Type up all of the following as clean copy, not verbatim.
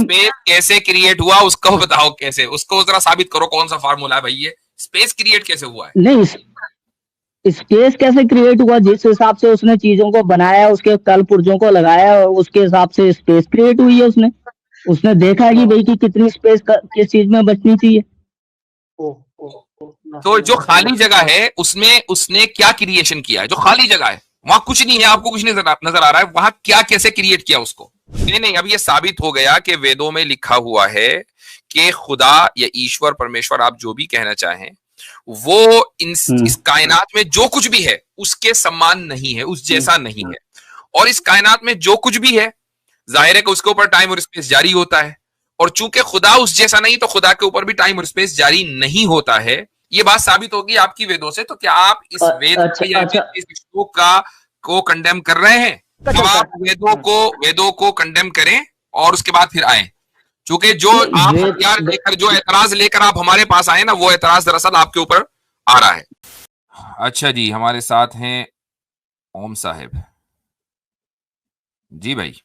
Space कैसे create हुआ उसको बताओ, कैसे, उसको जरा साबित करो, कौन सा फार्मूला है भाई, ये स्पेस क्रिएट कैसे हुआ है? नहीं, स्पेस कैसे क्रिएट हुआ, जिस हिसाब से उसने चीजों को बनाया, उसके कल पुर्जों को लगाया, उसके हिसाब से स्पेस क्रिएट हुई है। उसने देखा है कि भाई कि कितनी स्पेस किस चीज में बचनी चाहिए। तो जो खाली जगह है उसमें उसने क्या क्रिएशन किया है? जो खाली जगह है वहां कुछ नहीं है, आपको कुछ नहीं नजर आ रहा है, वहां क्या कैसे क्रिएट किया उसको? नहीं, अब ये साबित हो गया कि वेदों में लिखा हुआ है कि खुदा या ईश्वर, परमेश्वर, आप जो भी कहना चाहें, वो इस कायनात में जो कुछ भी है उसके समान नहीं है, उस जैसा नहीं है। और इस कायनात में जो कुछ भी है जाहिर है कि उसके ऊपर टाइम और स्पेस जारी होता है, और चूंकि खुदा उस जैसा नहीं तो खुदा के ऊपर भी टाइम और स्पेस जारी नहीं होता है। ये बात साबित होगी आपकी वेदों से। तो क्या आप इस इस श्लोक का को कंडेम कर रहे हैं? तो आप वेदों को कंडेम करें और उसके बाद फिर आए, क्योंकि जो आप हथियार लेकर, जो एतराज लेकर आप हमारे पास आए ना, वो एतराज दरअसल आपके ऊपर आ रहा है। अच्छा जी, हमारे साथ हैं ओम साहिब जी। भाई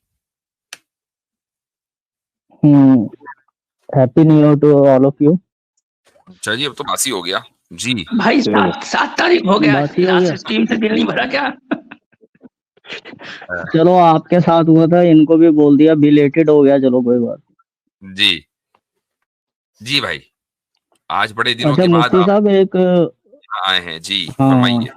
happy new year to all of you. अच्छा जी, अब तो बासी हो गया जी भाई। 7 तारीख हो गया, टीम से दिल नहीं भरा क्या? चलो आपके साथ हुआ था, इनको भी बोल दिया, बिलेटेड हो गया, चलो कोई बात जी। जी भाई, आज बड़े दिनों के बाद मुफ्ती साहब एक आए हैं जी, फरमाइए।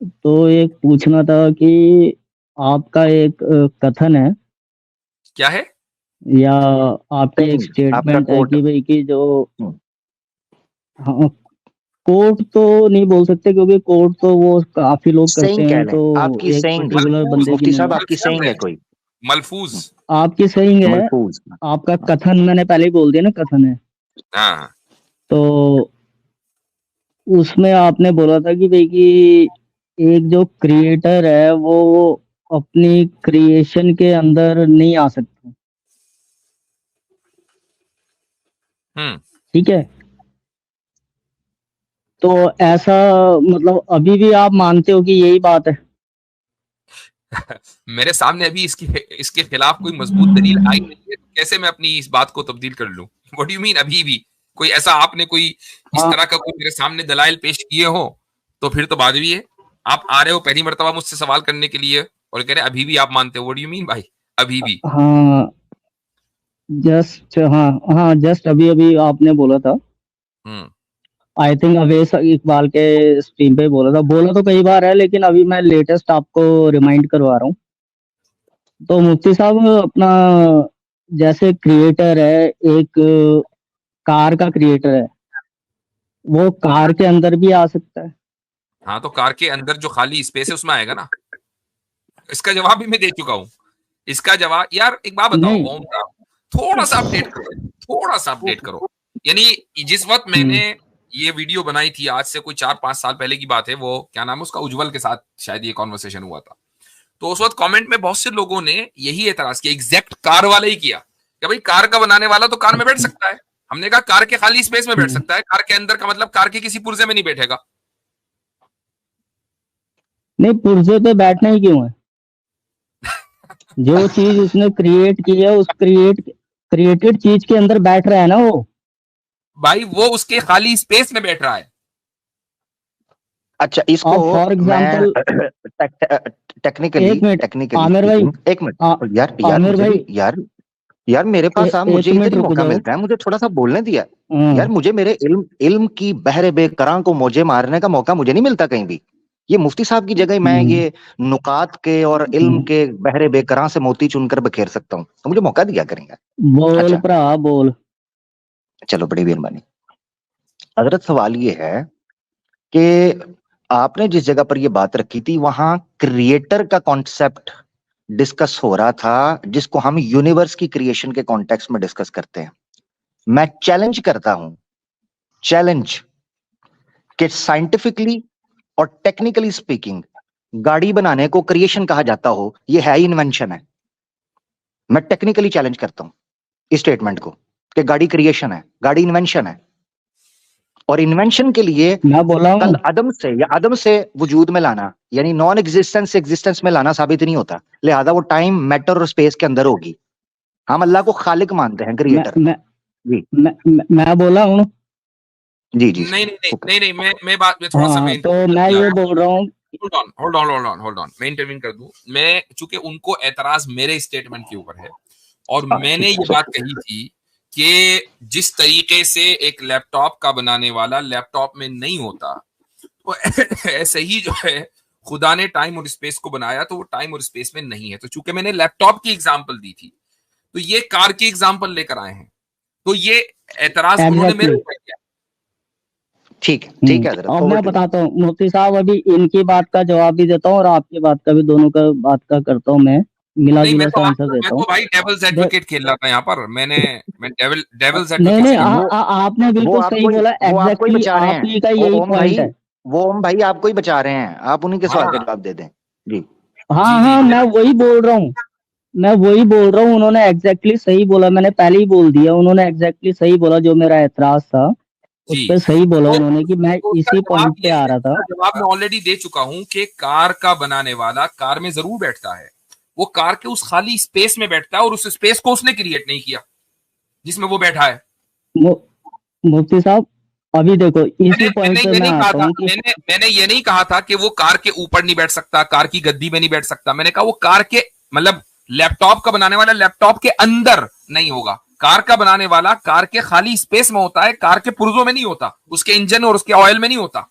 तो एक पूछना था कि आपका एक कथन है, क्या है, या आपका एक स्टेटमेंट है कि भाई कि जो कोर्ट तो नहीं बोल सकते, क्योंकि कोर्ट तो वो काफी लोग करते हैं, तो आपकी एक पर्टिकुलर बंदे की साहब, आपकी सही है कोई मलफूज, आपकी सही है, आपका कथन मैंने पहले ही बोल दिया ना, कथन है। हाँ। तो उसमें आपने बोला था कि भाई कि एक जो क्रिएटर है वो अपनी क्रिएशन के अंदर नहीं आ सकता। ठीक है, तो ऐसा मतलब अभी भी आप मानते हो कि यही बात है? मेरे सामने अभी इसके खिलाफ कोई मजबूत दलील आई नहीं है, तो कैसे मैं अपनी इस बात को तब्दील कर लूं? What do you mean? अभी भी कोई ऐसा आपने कोई इस तरह का कोई मेरे सामने दलाइल पेश किए हो तो फिर तो बात भी है। आप आ रहे हो पहली मर्तबा मुझसे सवाल करने के लिए और कह रहे अभी भी आप मानते हो। व्हाट डू यू मीन भाई, अभी भी? हाँ जस्ट अभी आपने बोला था, आई थिंक अवेश इकबाल के स्ट्रीम पे बोला तो कई बार है, लेकिन अभी मैं लेटेस्ट आपको रिमाइंड करवा रहा हूँ। तो मुफ्ती साहब, अपना जैसे क्रिएटर है, एक कार का क्रिएटर है, वो कार के अंदर भी आ सकता है। हाँ, तो कार के अंदर जो खाली स्पेस है उसमें आएगा ना। इसका जवाब भी मैं दे चुका हूँ। इसका जवाब, यार एक बात बताओ ओम साहब, थोड़ा सा अपडेट करो। यानी जिस वक्त मैंने ये वीडियो बनाई थी, आज से कोई 4-5 साल पहले की बात है, वो क्या नाम है उसका, उज्जवल के साथ शायद ये कॉन्वर्सेशन हुआ था। तो उस वक्त कमेंट में बहुत से लोगों ने यही एतराज किया, एग्जैक्ट कार वाले ही किया कि भाई कार का बनाने वाला तो कार में बैठ सकता है। हमने कहा कार के खाली स्पेस में बैठ सकता है, कार के अंदर का मतलब कार के किसी पुर्जे में नहीं बैठेगा। नहीं, पुर्जे पे बैठना ही क्यों है? जो चीज उसने क्रिएट की है, उस क्रिएटेड चीज के अंदर बैठ रहा है ना वो। भाई वो उसके खाली स्पेस में बैठ रहा है। अच्छा, इसको फॉर एग्जांपल टेक्निकली आमिर भाई, एक मिनट यार मेरे पास मुझे इतना मौका मिलता है, मुझे थोड़ा सा बोलने दिया यार। मुझे मेरे इल्म की बहरे बेकरां को मौजे मारने का मौका मुझे नहीं मिलता कहीं भी। ये मुफ्ती साहब की जगह मैं ये नुकात के और इल्म के बहरे बेकरां से मोती चुनकर बखेर सकता हूँ, तो मुझे मौका दिया करेंगे। बोल भरा बोल। चलो, बड़ी मेहरबानी। हजरत, सवाल ये है कि आपने जिस जगह पर ये बात रखी थी वहां क्रिएटर का कॉन्सेप्ट डिस्कस हो रहा था, जिसको हम यूनिवर्स की क्रिएशन के कॉन्टेक्स्ट में डिस्कस करते हैं। मैं चैलेंज करता हूं कि साइंटिफिकली और टेक्निकली स्पीकिंग गाड़ी बनाने को क्रिएशन कहा जाता हो, यह है ही इन्वेंशन है। मैं टेक्निकली चैलेंज करता हूं इस स्टेटमेंट को कि गाड़ी क्रिएशन है, गाड़ी इन्वेंशन है। और इन्वेंशन के लिए मैं बोला हूं, अदम से या अदम से वजूद में लाना, यानी नॉन एग्जिस्टेंस से एग्जिस्टेंस में लाना साबित नहीं होता। लिहाजा वो टाइम, मैटर और स्पेस के अंदर होगी। हम अल्लाह को खालिक मानते हैं, क्रिएटर। जी मैं बोला हूँ। जी जी नहीं नहीं नहीं नहीं, मैं बात में थोड़ा सा मैं तो मैं ये बोल रहा हूँ, होल्ड ऑन, मैं इंटरवीन कर दूं। मैं चूंकि उनको एतराज मेरे स्टेटमेंट के ऊपर है, और मैंने ये बात कही थी कि जिस तरीके से एक लैपटॉप का बनाने वाला लैपटॉप में नहीं होता, तो ऐसे ही जो है खुदा ने टाइम और स्पेस को बनाया तो वो टाइम और स्पेस में नहीं है। तो चूंकि मैंने लैपटॉप की एग्जांपल दी थी, तो ये कार की एग्जांपल लेकर आए हैं, तो ये एतराज उन्होंने मेरे ऊपर किया। ठीक है। अब मैं बताता हूँ मुफ्ती साहब, अभी इनकी बात का जवाब भी देता हूँ और आपकी बात का भी, दोनों का बात का करता हूँ, मैं मिला जुला सा आंसर देता हूँ। मैं तो भाई डेविल्स एडवोकेट खेल रहा था यहाँ पर, मैं डेविल्स एडवोकेट। नहीं आपने बिल्कुल सही बोला, एग्जैक्टली आप ही का यही पॉइंट है। वो हम भाई आपको ही बचा रहे हैं, आप उन्हीं के सवाल का जवाब दे दें। जी हाँ मैं वही बोल रहा हूँ, उन्होंने एग्जैक्टली सही बोला, मैंने पहले ही बोल दिया, उन्होंने एग्जैक्टली सही बोला, जो मेरा एतराज था उस पर सही बोला उन्होंने कि मैं इसी पॉइंट पे आ रहा था। जवाब मैं ऑलरेडी दे चुका हूं कि कार का बनाने वाला कार में जरूर बैठता है, वो कार के उस खाली स्पेस में बैठता है, और उस स्पेस को उसने क्रिएट नहीं किया जिसमें वो बैठा है। मुफ्ती साहब अभी देखो इसी पॉइंट पे मैं आता हूं कि मैंने ये नहीं कहा था कि वो कार के ऊपर नहीं बैठ सकता, कार की गद्दी में नहीं बैठ सकता। मैंने कहा वो कार के, मतलब लैपटॉप का बनाने वाला लैपटॉप के अंदर नहीं होगा, कार का बनाने वाला कार के खाली स्पेस में होता है, कार के पुर्जों में नहीं होता, उसके इंजन और उसके ऑयल में नहीं होता।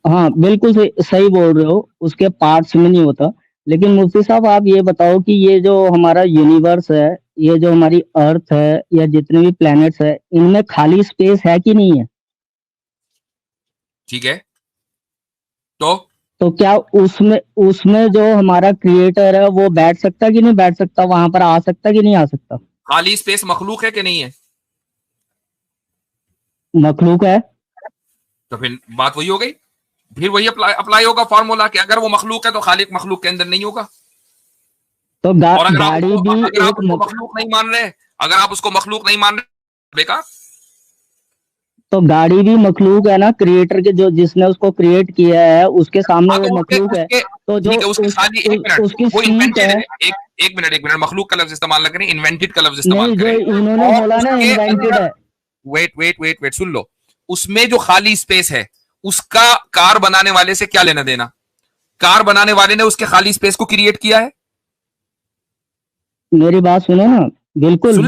हाँ बिल्कुल सही बोल रहे हो, उसके पार्ट्स में नहीं होता। लेकिन मुफ्ती साहब आप ये बताओ कि ये जो हमारा यूनिवर्स है, ये जो हमारी अर्थ है, या जितने भी प्लैनेट्स है, इनमें खाली स्पेस है कि नहीं है? ठीक है, तो क्या उसमें जो हमारा क्रिएटर है वो बैठ सकता कि नहीं बैठ सकता, वहां पर आ सकता कि नहीं आ सकता? खाली स्पेस मखलूक है कि नहीं है? मखलूक है। तो फिर बात वही हो गई, फिर वही अप्लाई होगा फॉर्मूला कि अगर वो मखलूक है तो खालिक मखलूक के अंदर नहीं होगा। तो गाड़ी भी एक मखलूक नहीं मान रहे, अगर आप उसको मखलूक नहीं मान रहे बेकार। तो गाड़ी भी मखलूक है ना, क्रिएटर के जो जिसने उसको क्रिएट किया है उसके सामने वो मखलूक है। तो जो उसकी सीट है, एक मिनट मखलूक का लफ्ज इस्तेमाल न करें, इन्वेंटेड का लफ्ज इस्तेमाल करें। इन्होंने बोला ना इन्वेंटेड है। वेट सुन लो, उसमें जो खाली स्पेस है उसका कार बनाने वाले से क्या लेना देना? कार बनाने वाले ने उसके खाली स्पेस को क्रिएट किया है। मेरी बात सुनो ना, बिल्कुल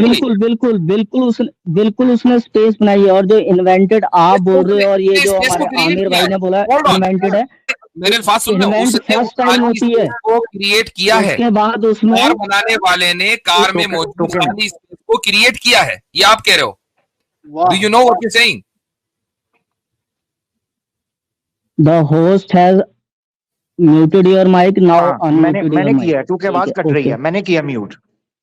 उसने स्पेस बनाई है। और जो इन्वेंटेड आप बोल रहे हो, और ये जो हमारे आमिर भाई ने बोला इन्वेंटेड है, मेरे अल्फाज सुन लो, उसने फर्स्ट टाइम होती है को क्रिएट किया है, उसके बाद उसमें कार बनाने वाले ने कार में मौजूद खाली स्पेस को क्रिएट किया है। ये आप कह रहे हो? Do you know what you saying? The host has muted your mic now. मैंने किया, क्योंकि आवाज कट रही है, मैंने किया म्यूट।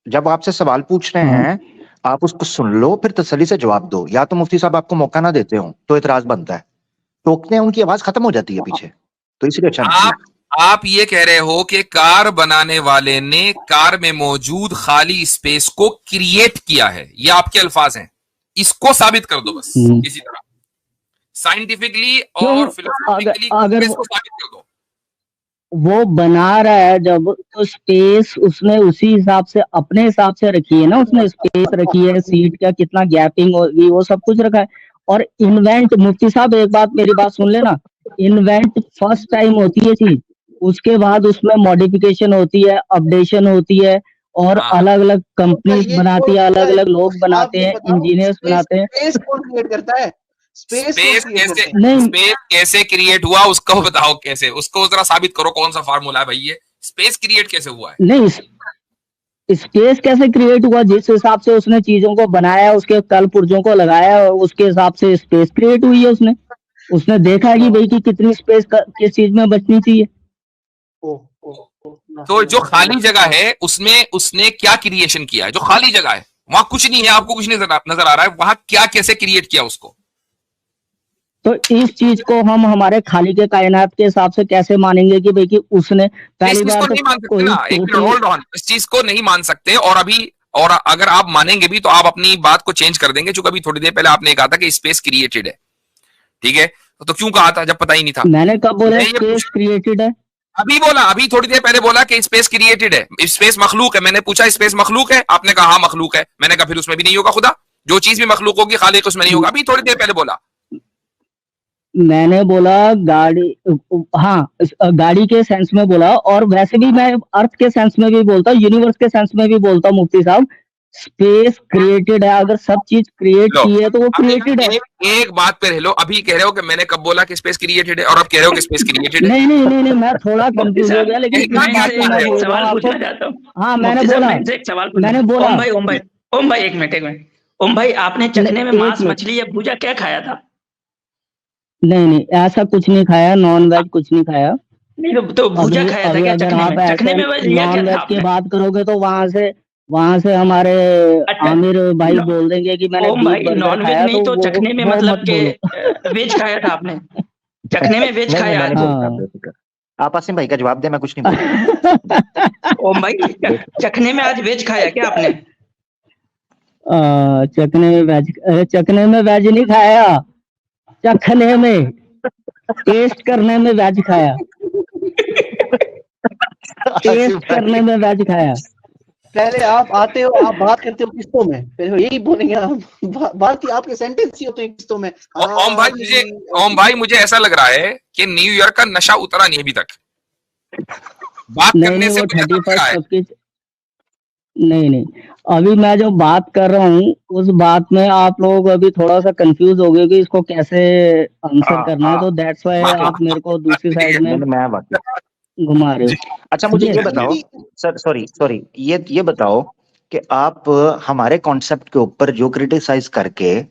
जब आपसे सवाल पूछ रहे हैं आप उसको सुन लो, फिर तसल्ली से जवाब दो। या तो मुफ्ती साहब आपको मौका ना देते हो तो इतराज बनता है, टोकते हैं उनकी आवाज खत्म हो जाती है पीछे, तो इसलिए अच्छा। आप ये कह रहे हो कि कार बनाने वाले ने कार में मौजूद खाली स्पेस को क्रिएट किया है, ये आपके अल्फाज हैं। इसको साबित कर दो बस किसी तरह, साइंटिफिकली और फिलोसॉफिकली इसको साबित कर दो। वो बना रहा है जब, तो स्पेस उसने उसी हिसाब से, अपने हिसाब से रखी है ना, उसने स्पेस रखी है, सीट का कितना गैपिंग होगी, वो सब कुछ रखा है। और इन्वेंट, मुफ्ती साहब एक बात मेरी बात सुन लेना, इन्वेंट फर्स्ट टाइम होती है चीज, उसके बाद उसमें मॉडिफिकेशन होती है, अपडेशन होती है, और अलग अलग कंपनीज बनाती है, अलग अलग लोग बनाते हैं, इंजीनियर्स बनाते हैं। स्पेस कौन क्रिएट करता है? स्पेस कैसे क्रिएट हुआ उसको बताओ, कैसे, उसको जरा साबित करो, कौन सा फार्मूला है भाई ये, स्पेस क्रिएट कैसे हुआ है? नहीं, स्पेस कैसे क्रिएट हुआ, जिस हिसाब से उसने चीजों को बनाया, उसके कल पुर्जों को लगाया, और उसके हिसाब से स्पेस क्रिएट हुई है। उसने देखा कि भाई की कितनी स्पेस किस चीज में बचनी चाहिए। तो जो खाली जगह है उसमें उसने क्या क्रिएशन किया है? जो खाली जगह है वहां कुछ नहीं है, आपको कुछ नहीं नजर आ रहा है, वहां क्या कैसे क्रिएट किया उसको? तो इस चीज को हम हमारे खाली के कायनात के हिसाब से कैसे मानेंगे कि भाई कि उसने पहली बार तो नहीं मान सकते ना, एक मिनट होल्ड ऑन, इस चीज को नहीं मान सकते। और अभी, और अगर आप मानेंगे भी तो आप अपनी बात को चेंज कर देंगे, क्योंकि अभी थोड़ी देर पहले आपने कहा था कि स्पेस क्रिएटेड है, ठीक है? तो क्यों कहा था जब पता ही नहीं था? मैंने कब बोला स्पेस क्रिएटेड है? अभी बोला, अभी थोड़ी देर पहले बोला कि स्पेस क्रिएटेड है, स्पेस मखलूक है। मैंने पूछा स्पेस मखलूक है, आपने कहा हाँ मखलूक है। मैंने कहा फिर उसमें भी नहीं होगा खुदा, जो चीज भी मखलूक होगी खालिक उसमें नहीं होगा। अभी थोड़ी देर पहले बोला मैंने बोला गाड़ी, हाँ गाड़ी के सेंस में बोला, और वैसे भी मैं अर्थ के सेंस में भी बोलता हूँ, यूनिवर्स के सेंस में भी बोलता हूँ मुफ्ती साहब। स्पेस क्रिएटेड है, अगर सब चीज क्रिएट की है तो वो क्रिएटेड है। एक बात पे रह लो, अभी कह रहे हो कि मैंने कब बोला कि स्पेस क्रिएटेड है, और अब कह रहे हो कि स्पेस क्रिएटेड है। नहीं, मैं थोड़ा कंफ्यूज हो गया, लेकिन सवाल पूछना चाहता हूँ। हाँ मैंने बोला, मैंने बोला ओम भाई एक मिनट। ओम भाई, आपने चखने में मांस, मछली या भूजा क्या खाया था? नहीं, ऐसा कुछ नहीं खाया, नॉन वेज कुछ नहीं खाया। नहीं तो भूजा खाया था क्या चखने में? चखने में नॉन वेज की बात करोगे तो वहां से हमारे आमिर भाई बोल देंगे कि मैंने नॉन वेज नहीं तो चखने में मतलब के वेज खाया था आपने? चखने में वेज खाया? आप आसिम भाई का जवाब दे, मैं कुछ नहीं बोलूंगा। ओम भाई, चखने में आज वेज खाया क्या आपने? चखने में वेज नहीं खाया, चखने में, टेस्ट करने में वेज खाया। टेस्ट करने में वेज खाया। पहले आप आते हो, आप बात करते हो किस्तों में, फिर यही बोलेंगे आप, बात ही आपके सेंटेंस ही होते हैं किस्तों में। ओम भाई मुझे ऐसा लग रहा है कि न्यू ईयर का नशा उतरा नहीं अभी तक, बात करने से मुझे लग रहा है। नहीं, अभी मैं जो बात कर रहा हूँ उस बात में आप लोग अभी थोड़ा सा कंफ्यूज हो गए कि इसको कैसे आंसर करना है, तो दैट्स व्हाई आप मेरे को दूसरी साइड में घुमा रहे हो। अच्छा मुझे ये बताओ सर, सॉरी ये बताओ कि आप हमारे कॉन्सेप्ट के ऊपर जो क्रिटिसाइज करके,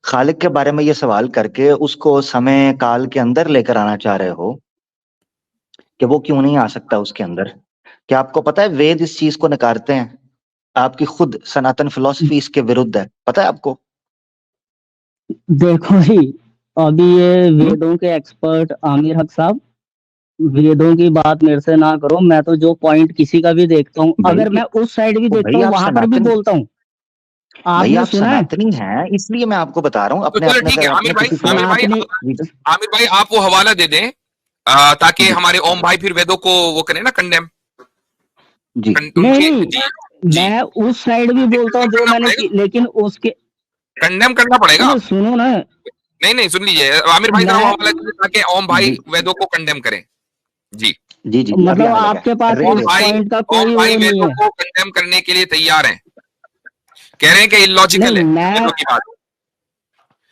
खालिक के बारे में ये सवाल करके उसको समय काल के अंदर लेकर आना चाह रहे हो कि वो क्यों नहीं आ सकता उसके अंदर। क्या आपको पता है वेद इस चीज को नकारते हैं? आपकी खुद सनातन फिलॉसफी इसके विरुद्ध है, पता है आपको? देखो जी, अभी ये वेदों के एक्सपर्ट आमिर हक साहब, वेदों की बात मेरे से ना करो। मैं तो जो पॉइंट किसी का भी देखता हूँ, अगर मैं उस साइड भी देखता हूँ वहां पर भी बोलता हूँ। आपने सुना है? सनातनी है, इसलिए मैं आपको बता रहा हूँ। अपने आमिर भाई आप वो हवाला दे दें ताकि हमारे ओम भाई फिर वेदों को वो करें ना कंडेम। जी नहीं, मैं उस साइड भी बोलता हूँ जो मैंने, लेकिन उसके कंडेम करना पड़ेगा। सुनो ना, नहीं सुन लीजिए आमिर भाई ताकि ओम भाई वेदों को कंडेम करें। जी मतलब आपके पास ओम भाई वेदों को कंडेम करने के लिए तैयार हैं, कह रहे हैं कि इलॉजिकल है वेदों की बात,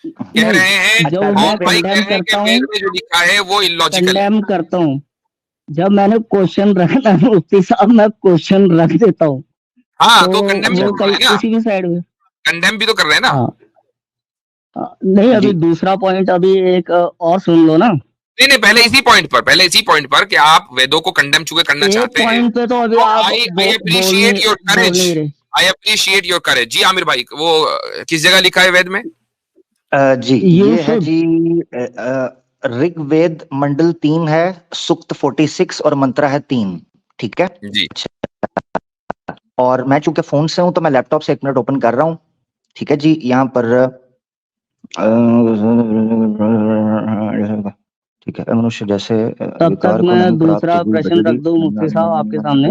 कह रहे हैं ओम भाई कह रहे हैं कि वेद में जो लिखा है वो इलॉजिकल है। कंडेम करता हूँ, जब मैंने क्वेश्चन रखना है मुफ्ती साहब, मैं क्वेश्चन रख देता हूँ। हाँ तो कंडेम किसी भी साइड में कंडेम भी तो कर रहे हैं ना। नहीं अभी दूसरा पॉइंट अभी एक और सुन लो ना। नहीं पहले इसी पॉइंट पर कि आप वेदों को कंडेम चुके करना चाहते हैं। पॉइंट पे तो अभी I appreciate your courage, I appreciate your courage. जी आमिर भाई, वो किस जगह लिखा है वेद में? जी ये है जी ऋग्वेद मंडल 3 है, सूक्त 46 और मंत्रा है 3। ठीक है जी। और मैं चूंकि फोन से हूं तो मैं लैपटॉप से 1 मिनट ओपन कर रहा हूं। ठीक है जी, यहाँ पर ठीक है, मनुष्य जैसे तब तक मैं दूसरा प्रश्न रख दूं मुफ्ती साहब आपके सामने।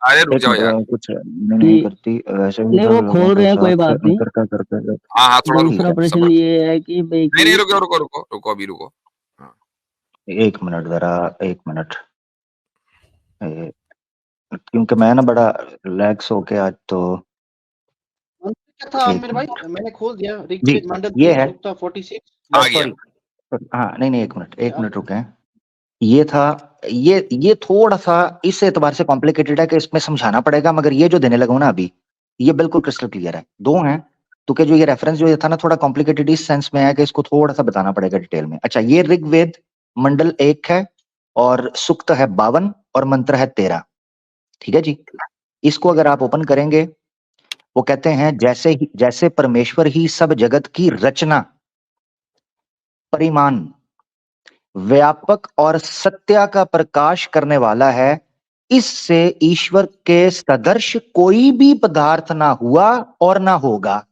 अरे रुक जाओ यार, कुछ नहीं करती वैसे नहीं, वो खोल रहे हैं, कोई बात नहीं। हाँ थोड़ा दूसरा प्रश्न ये है कि नहीं रुको अभी रुको 1 मिनट, जरा 1 मिनट, क्योंकि मैं ना बड़ा रिलैक्स होके आज तो था आमिर भाई, मैंने खोल दिया ऋग्वेद मंडल ये है 46 आ गया। हाँ नहीं 1 मिनट रुके। ये था, ये थोड़ा सा इस एतबार से कॉम्प्लिकेटेड है कि इसमें समझाना पड़ेगा, मगर ये जो देने लगा ना अभी ये बिल्कुल क्रिस्टल क्लियर है। 2 हैं तो कि जो ये रेफरेंस जो ये था ना थोड़ा कॉम्प्लिकेटेड इस सेंस में है कि इसको थोड़ा सा बताना पड़ेगा डिटेल में। अच्छा, ये ऋग्वेद मंडल 1 है और सूक्त है 52 और मंत्र है 13। ठीक है जी, इसको अगर आप ओपन करेंगे वो कहते हैं जैसे परमेश्वर ही सब जगत की रचना, परिमाण, व्यापक और सत्या का प्रकाश करने वाला है, इससे ईश्वर के सदृश कोई भी पदार्थ ना हुआ और ना होगा,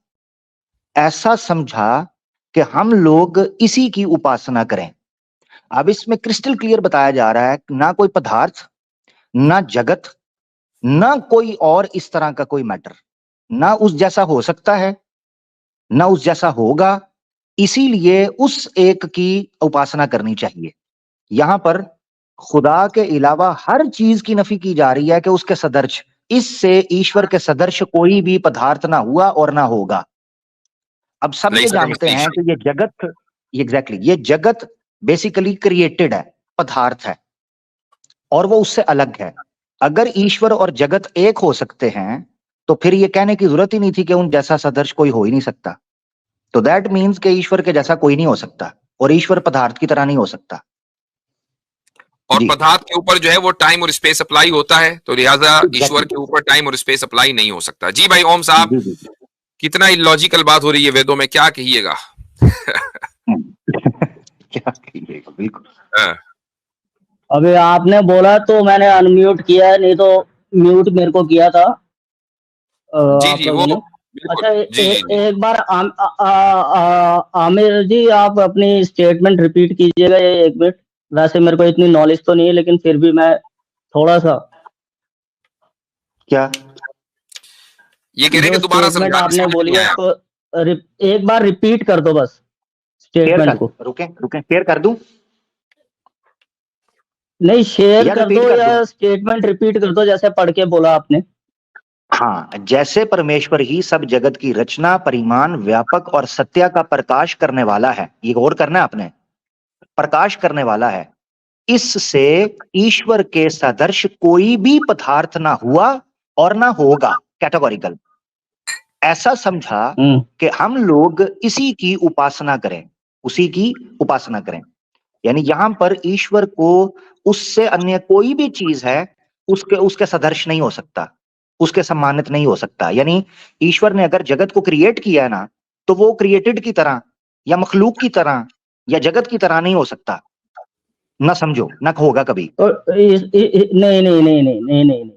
ऐसा समझा कि हम लोग इसी की उपासना करें। अब इसमें क्रिस्टल क्लियर बताया जा रहा है, ना कोई पदार्थ, ना जगत, ना कोई और इस तरह का कोई मैटर, ना उस जैसा हो सकता है, ना उस जैसा होगा, इसीलिए उस एक की उपासना करनी चाहिए। यहां पर खुदा के अलावा हर चीज की नफी की जा रही है कि उसके सदर्श, इससे ईश्वर के सदर्श कोई भी पदार्थ ना हुआ और ना होगा। अब सब ये जानते हैं कि ये जगत, एग्जैक्टली ये जगत बेसिकली क्रिएटेड है, पदार्थ है, और वो उससे अलग है। अगर ईश्वर और जगत एक हो सकते हैं तो फिर ये कहने की जरूरत ही नहीं थी कि उन जैसा सदर्श कोई हो ही नहीं सकता। तो दैट मीन्स कि ईश्वर के जैसा कोई नहीं हो सकता, और ईश्वर पदार्थ की तरह नहीं हो सकता। और पदार्थ के ऊपर जो है वो टाइम और स्पेस अप्लाई होता है, तो लिहाजा ईश्वर के ऊपर टाइम और स्पेस अप्लाई नहीं हो सकता। जी भाई ओम साहब, कितना इलॉजिकल बात हो रही है वेदों में, क्या कहिएगा? क्या कहिएगा, बिल्कुल। अभी आपने बोला तो मैंने अनम्यूट किया है, नहीं तो म्यूट मेरे को किया था। जी वो अच्छा एक बार आमिर जी आप अपनी स्टेटमेंट रिपीट कीजिएगा 1 मिनट। वैसे मेरे को इतनी नॉलेज तो नहीं है, लेकिन फिर भी मैं थोड़ा सा। क्या ये कह रहे कि दोबारा समझा, आपने बोली है तो एक बार रिपीट कर दो बस स्टेटमेंट को। रुके शेयर कर दूं? नहीं शेयर कर दो या स्टेटमेंट रिपीट कर दो जैसे पढ़ के बोला आपने। हाँ, जैसे परमेश्वर ही सब जगत की रचना, परिमाण, व्यापक और सत्य का प्रकाश करने वाला है, ये गौर करना है आपने, प्रकाश करने वाला है, इससे ईश्वर के सदृश कोई भी पदार्थ ना हुआ और ना होगा, कैटेगोरिकल। ऐसा समझा कि हम लोग इसी की उपासना करें, उसी की उपासना करें। यानी यहां पर ईश्वर को उससे अन्य कोई भी चीज है उसके सदृश नहीं हो सकता, उसके सम्मानित नहीं हो सकता। यानी ईश्वर ने अगर जगत को क्रिएट किया है ना, तो वो क्रिएटेड की तरह या मखलूक की तरह या जगत की तरह नहीं हो सकता। ना समझो, ना होगा कभी। नहीं,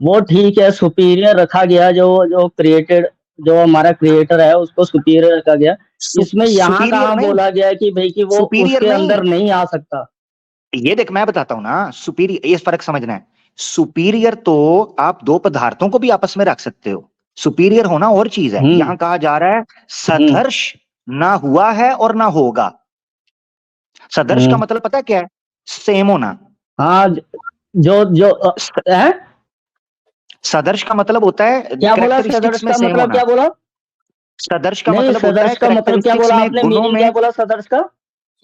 वो ठीक है, सुपीरियर रखा गया, जो क्रिएटेड, जो हमारा क्रिएटर है उसको सुपीरियर रखा गया। इसमें यहाँ कहाँ बोला गया है कि भाई कि वो उसके अंदर नहीं आ सकता? ये देख, मैं बताता हूँ ना, सुपीरियर, ये फर्क समझना है। सुपीरियर तो आप दो पदार्थों को भी आपस में रख सकते हो, सुपीरियर होना और चीज है। यहां कहा जा रहा है सदर्श ना हुआ है और ना होगा। सदर्श का मतलब पता है क्या है? सेम होना। हाँ, जो है सदर्श का मतलब होता है, क्या बोला? सदर्श का मतलब क्या बोला? सदर्श का मतलब होता है, का मतलब क्या बोला आपने? मीनिंग क्या बोला सदर्श का?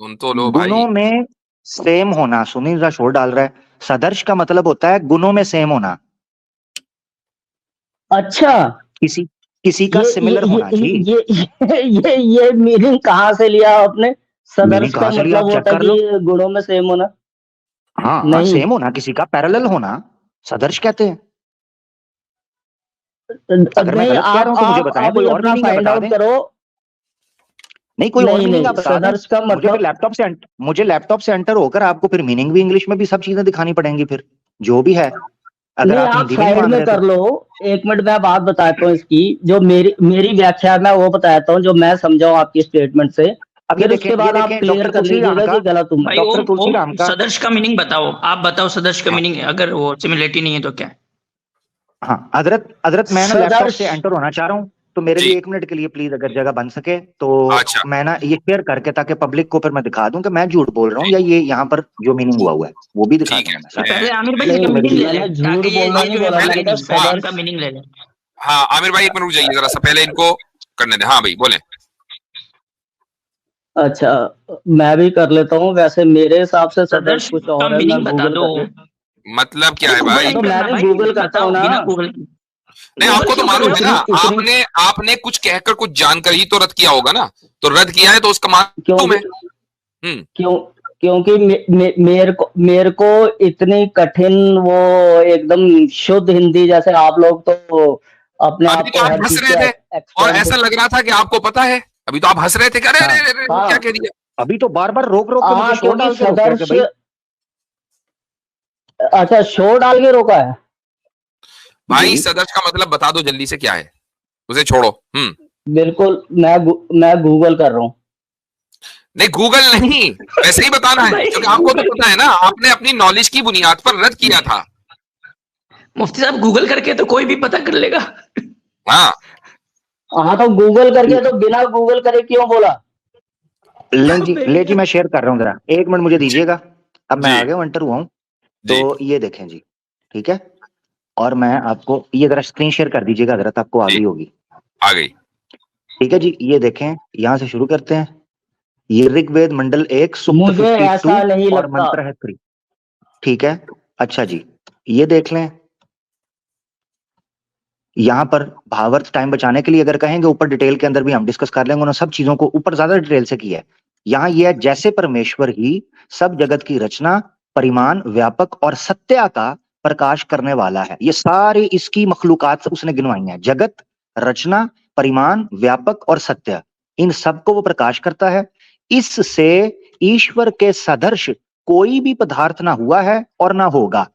सुन तो लो भाई। गुणों में सेम होना। सुनील रा शोर डाल रहा है। सदर्श का मतलब होता है गुणों में सेम होना। अच्छा, किसी का सिमिलर होना जी। ये मीनिंग कहाँ से लिया आपने? सदर्श का मतलब होता है कि गुणों में सेम होना। हाँ, सेम होना, किसी का पैरेलल होना सदर्श कहते हैं। अगर मैं गलत कह रहा हूं तो मुझे बताएं, कोई और मीनिंग बता दें। नहीं, कोई और मीनिंग आप बता दें। का मतलब मुझे लैपटॉप से एंटर होकर आपको फिर मीनिंग भी इंग्लिश में भी सब चीजें दिखानी पड़ेंगी, फिर जो भी है। अगर आप हिंदी में कर लो। 1 मिनट मैं बात बताता हूँ इसकी, जो मेरी व्याख्या मैं वो बताता हूँ जो मैं समझा हूँ आपकी स्टेटमेंट से। फिर उसके बाद आप क्लियर कर लीजिएगा कि गलत हूँ। डॉक्टर तुलसीराम का सदर्श का मीनिंग बताओ, आप बताओ सदर्श का मीनिंग, अगर वो सिमिलरिटी नहीं है तो क्या? हाँ, हजरत मैं ना लैपटॉप से एंटर होना चाह रहा हूँ, तो मेरे लिए 1 मिनट के लिए प्लीज अगर जगह बन सके तो। मैं ना ये शेयर करके, ताकि पब्लिक को फिर मैं दिखा दूं कि मैं झूठ बोल रहा हूँ या ये यहाँ पर जो मीनिंग हुआ है वो भी दिखा दूंगा। पहले आमिर भाई का मीनिंग ले लें, ताकि ये सदर्श का मीनिंग ले लें। हाँ आमिर भाई 1 मिनट रुक जाइए जरा सा, पहले इनको करने दे। हाँ भाई बोले। अच्छा, मैं भी कर लेता हूँ। वैसे मेरे हिसाब से सदर्श कुछ और है, मीनिंग बता दो। मतलब क्या है भाई? तो मैं भी गूगल करता हूँ ना। नहीं, आपको तो मालूम है ना, आपने कुछ कहकर कुछ जानकर ही तो रद्द किया होगा ना, तो रद्द किया है तो उसका मालूम है। क्योंकि मेरे को इतनी कठिन, वो एकदम शुद्ध हिंदी, जैसे आप लोग तो अपने आप को हंस रहे थे और ऐसा लग रहा था कि आपको पता है। अभी तो आप हंस रहे थे, क्या क्या कह दिया? अभी तो बार बार रोक के मुझे शोर डाल के रोका है भाई। अच्छा, शोर डाल के रोका है भाई। सदर्श का मतलब बता दो जल्दी से, क्या है? उसे छोड़ो। बिल्कुल, मैं गूगल कर रहा हूँ। नहीं गूगल नहीं, वैसे ही बताना है, क्योंकि आपको तो पता है ना, आपने अपनी नॉलेज की बुनियाद पर रद्द किया था। मुफ्ती साहब गूगल करके तो कोई भी पता कर लेगा। हाँ हाँ, तो गूगल करके, तो बिना गूगल करे क्यों बोला? ले जी मैं शेयर कर रहा हूँ, जरा 1 मिनट मुझे दीजिएगा। अब मैं जी। आ गया, एंटर हुआ हूँ। जी। तो ये देखें जी, ठीक है, और मैं आपको ये जरा स्क्रीन शेयर कर दीजिएगा, जरा आपको आ जी। गई होगी। आ गई। ठीक है जी, ये देखें, यहां से शुरू करते हैं। ये ऋग्वेद मंडल 1 सूक्त मुझे 52 ऐसा नहीं और लगता। मंत्र है 3। ठीक है, अच्छा जी, ये देख लें। यहाँ पर भावार्थ टाइम बचाने के लिए अगर कहेंगे ऊपर डिटेल के अंदर भी हम डिस्कस कर लेंगे, उन सब चीजों को ऊपर ज्यादा डिटेल से किया है। यहाँ ये है, जैसे परमेश्वर ही सब जगत की रचना, परिमाण, व्यापक और सत्या का प्रकाश करने वाला है। ये सारी इसकी मखलूकात उसने गिनवाई है, जगत, रचना, परिमाण, व्यापक और सत्य, इन सबको वो प्रकाश करता है। इससे ईश्वर के सदृश कोई भी पदार्थ ना हुआ है और ना होगा,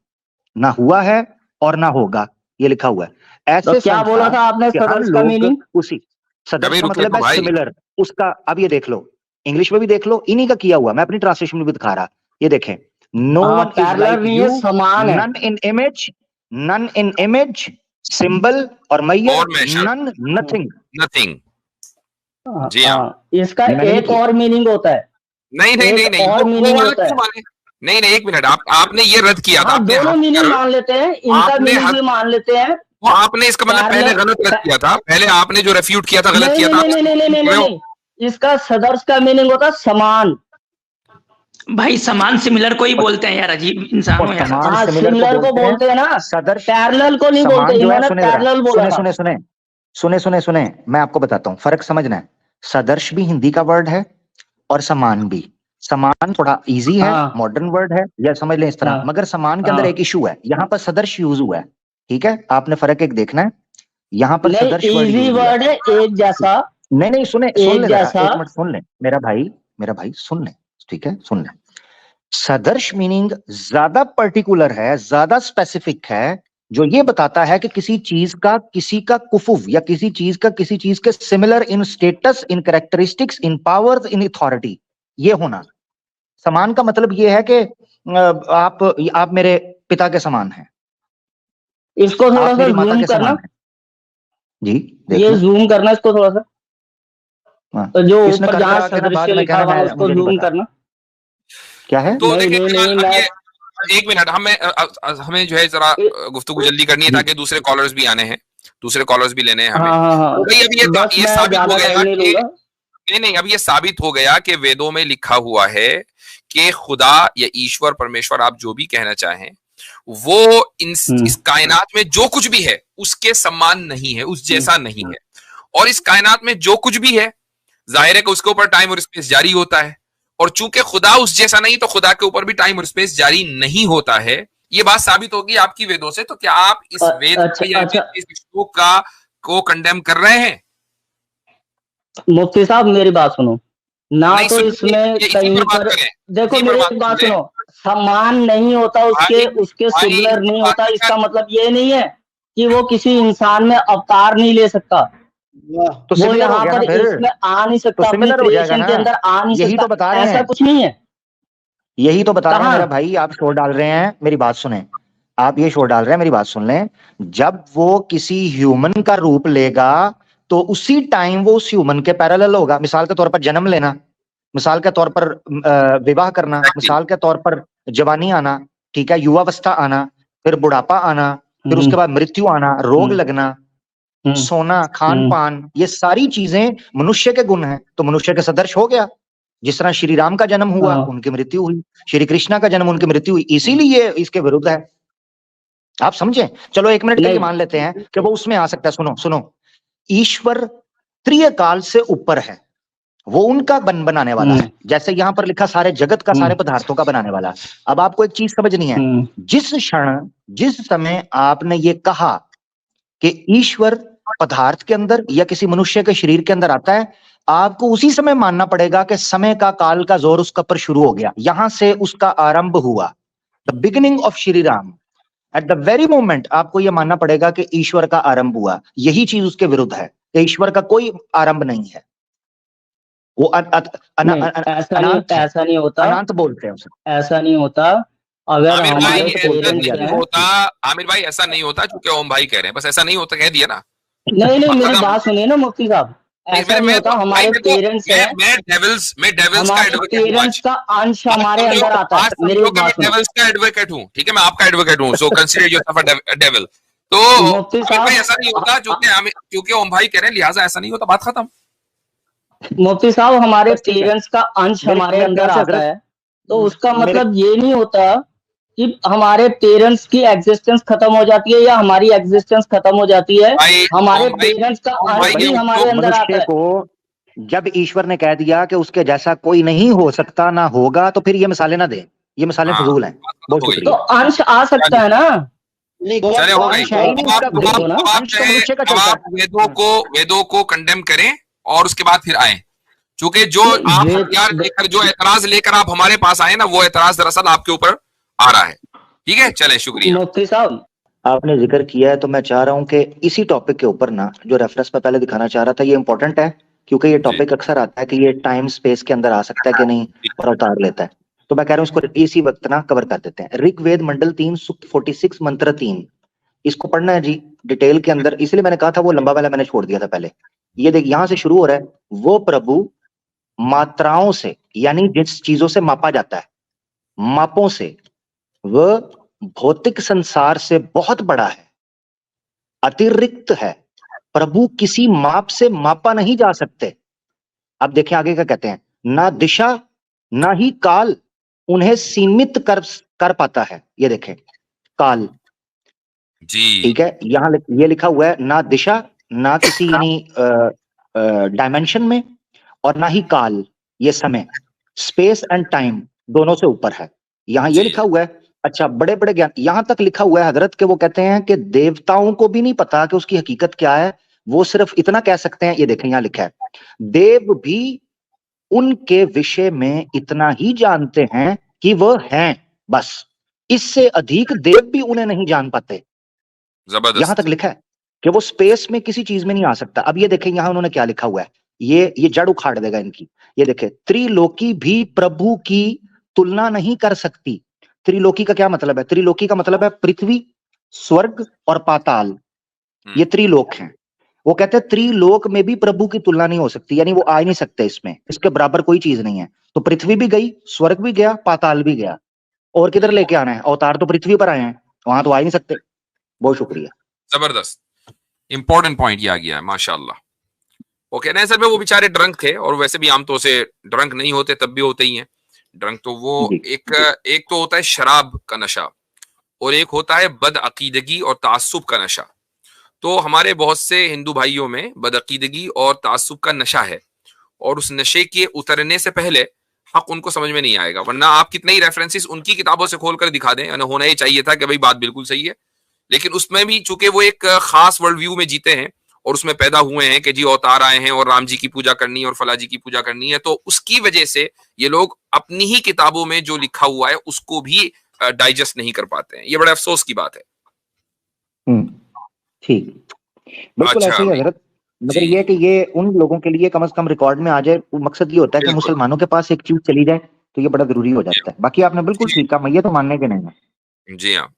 ना हुआ है और ना होगा, ये लिखा हुआ है। ऐसे तो क्या बोला था आपने सदर्श का मीनिंग? उसी सदर्श का रुके मतलब तो है भाई। सिमिलर, उसका अब ये देख लो, इंग्लिश में भी देख लो, इन्हीं का किया हुआ, मैं अपनी ट्रांसलेशन में भी दिखा रहा। ये देखें, no one is parallel like नहीं यू, है, समान है। नन इन इमेज, सिंबल और मैयर, और measure। None nothing. नथिंग। जी हाँ। इसका मैंने नहीं एक किया। और मीनिंग होता है। नहीं नहीं नहीं एक नहीं, और वो मीनिंग वाला होता क्यों है। माने? नहीं नहीं, एक मिनट, आपने ये रद्द किया था, हाँ, आपने दोनों मीनिंग मान लेते हैं, इनका आपने मीनिंग भी मान लेते हैं। वो आपने इसका मतलब पहले पैरेलल- गलत रद्द किया था, पहले आपने जो रेफ्यूट किया था गलत नहीं किया था। नहीं नहीं नहीं नहीं आप- नहीं, इसका सदर्श का मीनिंग होता है समान। भाई समान सिमिलर को ही बोलते हैं यार, अजीब इंसान हो यार। समान हाँ, सिमिलर सिमिलर को बोलते हैं ना, सदर्श पैरेलल को नहीं समान बोलते। जो है, इन्होंने सुने जरा, पैरेलल बोला था। सुने, मैं आपको बताता हूँ, फर्क समझना है। सदर्श भी हिंदी का वर्ड है और समान भी। समान थोड़ा इजी है, हाँ। मॉडर्न वर्ड है, या समझ लें इस तरह, हाँ। मगर समान के अंदर हाँ। एक इशू है, यहाँ पर सदर्श यूज हुआ है। ठीक है, आपने फर्क एक देखना है, यहाँ पर नहीं, सदर्श वर्ड इजी यूज हुआ वर्ड है, एक जैसा। नहीं सुन एक ले जरा, जैसा। 1 मिनट सुन ले मेरा भाई सुन ले, ठीक है, सुन ले। सदर्श मीनिंग ज्यादा पर्टिकुलर है, ज्यादा स्पेसिफिक है, जो ये बताता है कि किसी चीज का, किसी का कुफुव, या किसी चीज का किसी चीज के similar in status, in characteristics, in powers, in authority, ये होना। समान का मतलब ये है कि आप मेरे पिता के समान हैं, इसको थोड़ा आप सा मेरी माता जूम के करना, समान हैं। जी देख ये लो। जूम करना इसको थोड़ा सा, हाँ। तो जो किसने ऊपर कर जहाँ करा के ना बाद सदृश्य में लिखा कहना हुआ है मैं उसको मुझे नहीं जूम पता करना। क्या है। तो नहीं देखिए नहीं फिलहाल नहीं, अब मैं ये 1 मिनट, हमें जो है जरा गुफ्तगू जल्दी करनी है, ताकि दूसरे कॉलर्स भी आने हैं, दूसरे कॉलर्स भी लेने हैं हमें। हाँ, तो भाई अब बस ये मैं साबित हो ज्यादा गया टाइम नहीं कि लूंगा। नहीं, अब ये साबित हो गया कि वेदों में लिखा हुआ है कि खुदा या ईश्वर, परमेश्वर, आप जो भी कहना चाहें, वो इस कायनात में जो कुछ भी है उसके समान नहीं है, उस जैसा नहीं है। और इस कायनात में जो कुछ भी है, जाहिर है कि उसके ऊपर टाइम और स्पेस जारी होता है, और चूंकि खुदा उस जैसा नहीं, तो खुदा के ऊपर भी टाइम और स्पेस जारी नहीं होता है। ये बात साबित होगी आपकी वेदों से। तो क्या आप इस वेद इस श्लोक को कंडेम कर रहे हैं? मुफ्ती साहब मेरी बात सुनो ना, तो इसमें कहीं पर देखो, मेरी बात सुनो, समान नहीं होता, उसके सिमिलर नहीं होता, इसका मतलब ये नहीं है कि वो किसी इंसान में अवतार नहीं ले सकता, तो वो यहाँ पर इसमें आ नहीं सकता, अपनी क्रिएशन के अंदर आ नहीं यही सकता, तो बता रहे ऐसा हैं, कुछ नहीं है। यही तो बता रहे हैं मेरा भाई, आप शोर डाल रहे हैं, मेरी बात सुने, आप ये शोर डाल रहे हैं, मेरी बात सुन लें। जब वो किसी ह्यूमन का रूप लेगा तो उसी टाइम वो उस ह्यूमन के पैरेलल होगा। मिसाल के तौर पर जन्म लेना, मिसाल के तौर पर विवाह करना, मिसाल के तौर पर जवानी आना, ठीक है, युवावस्था आना, फिर बुढ़ापा आना, फिर उसके बाद मृत्यु आना, रोग लगना, सोना, खान पान, ये सारी चीजें मनुष्य के गुण हैं। तो मनुष्य के सदृश हो गया। जिस तरह श्री राम का जन्म हुआ, उनकी मृत्यु हुई, श्री कृष्णा का जन्म, उनकी मृत्यु हुई, इसीलिए इसके विरुद्ध है। आप समझे? चलो 1 मिनट के लिए मान लेते हैं कि वो उसमें आ सकता है। सुनो, ईश्वर त्रिय काल से ऊपर है, वो उनका बनाने वाला है, जैसे यहां पर लिखा सारे जगत का, सारे पदार्थों का बनाने वाला। अब आपको एक चीज समझनी है, जिस क्षण, जिस समय आपने ये कहा कि ईश्वर पदार्थ के अंदर या किसी मनुष्य के शरीर के अंदर आता है, आपको उसी समय मानना पड़ेगा कि समय का, काल का जोर उसका पर शुरू हो गया, यहां से उसका आरंभ हुआ, the beginning of Shri Ram. At the very moment आपको यह मानना पड़ेगा कि ईश्वर का आरंभ हुआ। यही चीज उसके विरुद्ध है, ईश्वर का कोई आरंभ नहीं है। वो ऐसा नहीं होता, अनंत बोलते हैं उसे। ऐसा नहीं होता। अगर आमिर भाई हमारे ऐसा पेरेंट्स नहीं हैं, होता, आमिर भाई ऐसा नहीं होता, क्योंकि ओम भाई कह रहे हैं, बस ऐसा नहीं होता, कह दिया ना। नहीं मेरी खत्म। बात सुनिए ना मुफ्ती साहब, ऐसा नहीं होता। हमारे पेरेंट्स हैं, मैं डेविल्स का हमारे एडवोकेट हूं पेरेंट्स आज। का अंश हमारे अंदर आता है। आज मेरी समझो कि मैं बात सुनो डेविल्स का एडवोकेट हूं, ठीक है, मैं आपका एडवोकेट हूं, so consider yourself a devil. तो मुफ्ती आमिर भाई ऐसा नहीं होता, साहब, क्योंकि ओम भाई कह रहे हैं, लिहाजा ऐसा नहीं होता, बात खत्म। मुफ्ती साहब हमारे बस ठीक है। पेरेंट्स का अंश मेरे हमारे मेरे अंदर ख्याल से आता हजरत, है, तो उसका मेरे मतलब ये नहीं होता कि हमारे पेरेंट्स की एग्जिस्टेंस खत्म हो जाती है या हमारी एग्जिस्टेंस खत्म हो जाती है। भाई हमारे ओम भाई पेरेंट्स का ओम अंश भाई भी ने हमारे अंदर आता मनुष्य है। को जब ईश्वर ने कह दिया कि उसके जैसा कोई नहीं हो सकता ना होगा, तो फिर ये मिसालें ना दे, ये मिसालें हाँ, फजूल हैं। बात खत्म बहुत हो गई। तो शुक्रिया। अंश आ सकता है ना। नहीं चले हो गई। अंश है ही नहीं अब इसका आप कोई। देखो ना, अब आप अंश तो चाहे मनुष्य का अब चलता आप है। वेदों को कंडेम करें और उसके बाद फिर आए, क्योंकि जो आप वे हथियार लेकर, जो एतराज लेकर आप हमारे पास आए ना, वो एतराज दरअसल आपके ऊपर आ रहा है। ठीक है, चले, शुक्रिया। मुफ्ती साहब, आपने जिक्र किया है तो मैं चाह रहा हूं कि इसी टॉपिक के ऊपर ना, जो रेफरेंस मैं पहले दिखाना चाह रहा था, ये इंपॉर्टेंट है, क्योंकि ये जी टॉपिक अक्सर आता है कि ये टाइम स्पेस के अंदर आ सकता है कि नहीं, और अवतार लेता है। तो मैं कह रहा हूं इसको इसी वक्त ना कवर कर देते हैं। ऋग्वेद मंडल 3 सूक्त 46 मंत्र 3, इसको पढ़ना है जी डिटेल के अंदर, इसलिए मैंने कहा था वो लंबा वाला मैंने छोड़ दिया था पहले। ये देख, यहां से शुरू हो रहा है, वो प्रभु मात्राओं से, यानी जिस चीजों से मापा जाता है, मापों से, वह भौतिक संसार से बहुत बड़ा है, अतिरिक्त है, प्रभु किसी माप से मापा नहीं जा सकते। अब देखें आगे क्या कहते हैं, ना दिशा ना ही काल उन्हें सीमित कर पाता है। ये देखें, काल, जी ठीक है, यहां ये लिखा हुआ है, ना दिशा, ना किसी यानी डायमेंशन में, और ना ही काल, ये समय, स्पेस एंड टाइम दोनों से ऊपर है, यहां ये जी लिखा हुआ है। अच्छा, बड़े बड़े ज्ञान, यहां तक लिखा हुआ है हजरत के वो कहते हैं कि देवताओं को भी नहीं पता कि उसकी हकीकत क्या है, वो सिर्फ इतना कह सकते हैं। ये देखें यहां लिखा है, देव भी उनके विषय में इतना ही जानते हैं कि वह हैं, बस, इससे अधिक देव भी उन्हें नहीं जान पाते। यहां जबरदस्त। तक लिखा है कि वो स्पेस में किसी चीज में नहीं आ सकता। अब ये देखें यहां उन्होंने क्या लिखा हुआ है, ये जड़ उखाड़ देगा इनकी। ये देखें, त्रिलोकी भी प्रभु की तुलना नहीं कर सकती। त्रिलोकी का क्या मतलब है? त्रिलोकी का मतलब है पृथ्वी, स्वर्ग और पाताल, ये त्रिलोक हैं। वो कहते हैं त्रिलोक में भी प्रभु की तुलना नहीं हो सकती, यानी वो आ ही नहीं सकते, इसमें इसके बराबर कोई चीज नहीं है। तो पृथ्वी भी गई, स्वर्ग भी गया, पाताल भी गया, और किधर लेके आना है? अवतार तो पृथ्वी पर आए हैं, वहां तो आ ही नहीं सकते। बहुत शुक्रिया। जबरदस्त, इंपॉर्टेंट पॉइंट ये आ गया है, माशाल्लाह। वो कह रहे हैं सर में वो बेचारे ड्रंक थे, और वैसे भी आमतौर से ड्रंक नहीं होते तब भी होते ही हैं ड्रंक। तो वो एक तो होता है शराब का नशा, और एक होता है बदअकीदगी और तासुब का नशा। तो हमारे बहुत से हिंदू भाइयों में बदअकीदगी और तासुब का नशा है, और उस नशे के उतरने से पहले हक उनको समझ में नहीं आएगा, वरना आप कितने ही रेफरेंसेस उनकी किताबों से खोलकर दिखा दें, होना ही चाहिए था कि भाई बात बिल्कुल सही है, लेकिन उसमें भी चूंकि वो एक खास वर्ल्ड व्यू में जीते हैं और उसमें पैदा हुए हैं कि जी अवतार आए हैं और राम जी की पूजा करनी है और फला जी की पूजा करनी है, तो उसकी वजह से ये लोग अपनी ही किताबों में जो लिखा हुआ है उसको भी डाइजेस्ट नहीं कर पाते हैं। ये बड़ा अफसोस की बात है। ठीक, बिल्कुल अच्छा ऐसे ही हजरत, मगर जी, ये कि ये उन लोगों के लिए कम से कम रिकॉर्ड में आ जाए। मकसद ये होता है कि बिल्कुल मुसलमानों के पास एक चीज चली जाए, तो ये बड़ा जरूरी हो जाता है। बाकी आपने बिल्कुल जी ठीक कहा, मैं ये तो मानने के नहीं है। जी हाँ।